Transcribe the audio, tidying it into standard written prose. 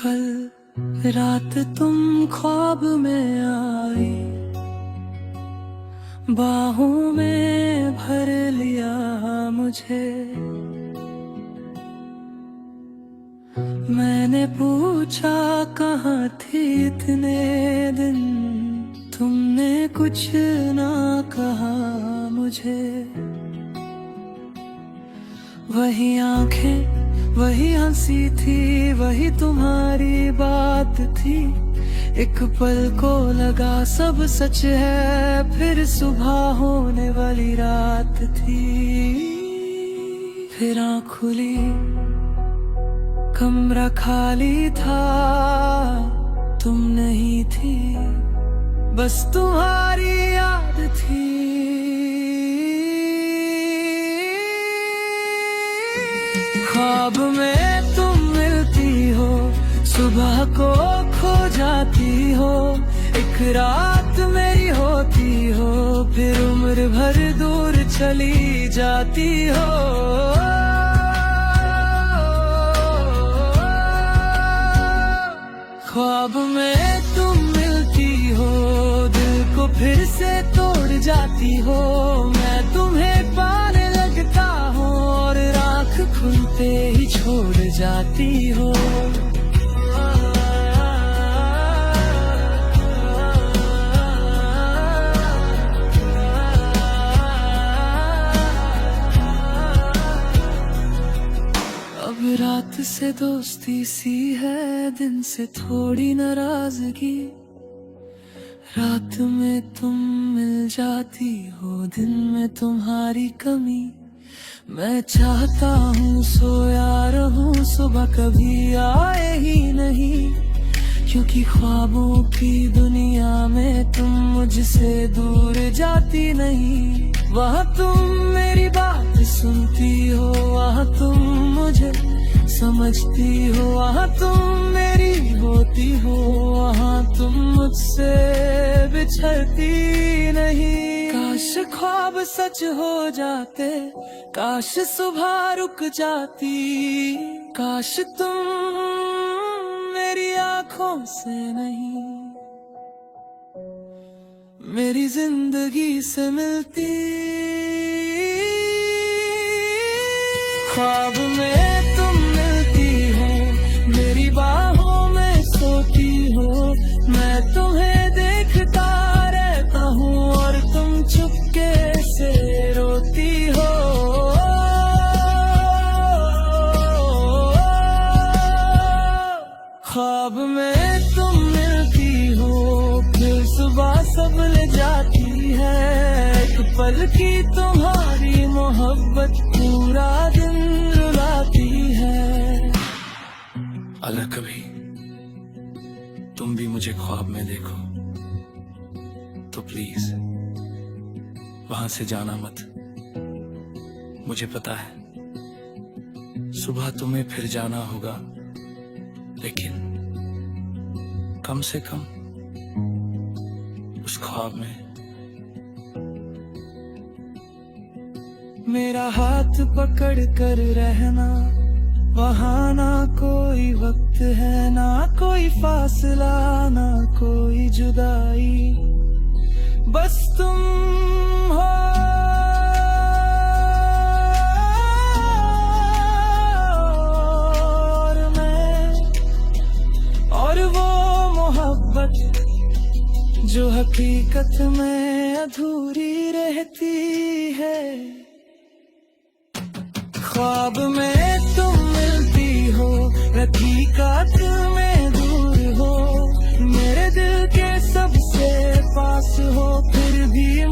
कल रात तुम ख्वाब में आई, बाहों में भर लिया मुझे। मैंने पूछा कहाँ थी इतने दिन, तुमने कुछ ना कहा मुझे। वही आंखें वही हंसी थी, वही तुम्हारी बात थी। एक पल को लगा सब सच है, फिर सुबह होने वाली रात थी। फिर आँख खुली, कमरा खाली था, तुम नहीं थी, बस तुम्हारी याद थी। ख्वाब में तुम मिलती हो, सुबह को खो जाती हो। एक रात मेरी होती हो, फिर उम्र भर दूर चली जाती हो। ख्वाब में तुम मिलती हो, दिल को फिर से तोड़ जाती हो। मैं तुम्हें पाने लगता हूँ और आँख खुलते ही छोड़ जाती हो। अब रात से दोस्ती सी है, दिन से थोड़ी नाराजगी। रात में तुम मिल जाती हो, दिन में तुम्हारी कमी। मैं चाहता हूँ सोया रहूं, सुबह कभी आए ही नहीं। क्योंकि ख्वाबों की दुनिया में तुम मुझसे दूर जाती नहीं। वहाँ तुम मेरी बात सुनती हो, वहाँ तुम मुझे समझती हो, वहाँ तुम मेरी होती हो, वहाँ तुम मुझसे बिछड़ती नहीं। काश ख्वाब सच हो जाते, काश सुबह रुक जाती, काश तुम मेरी आँखों से नहीं, मेरी जिंदगी से मिलती। ख्वाब में तुम मिलती हो, मेरी बाहों में सोती हो। मैं तुम्हें देखता रहता हूँ और तुम चुपके से रोती हो। ख्वाब में तुम मिलती हो, फिर सुबह सब ले जाती है। एक पल की तुम्हारी मोहब्बत पूरा दिन रुलाती है। अगर कभी तुम भी मुझे ख्वाब में देखो तो प्लीज वहां से जाना मत। मुझे पता है सुबह तुम्हें फिर जाना होगा, लेकिन कम से कम उस ख्वाब में मेरा हाथ पकड़ कर रहना। वहाँ ना कोई वक्त है, ना कोई फासला, ना कोई जुदाई, बस तुम हो। और मैं, और वो मोहब्बत जो हकीकत में अधूरी रहती है। ख्वाब में तुम मिलती हो, हकीकत में दूर हो। मेरे दिल के सबसे पास हो, फिर भी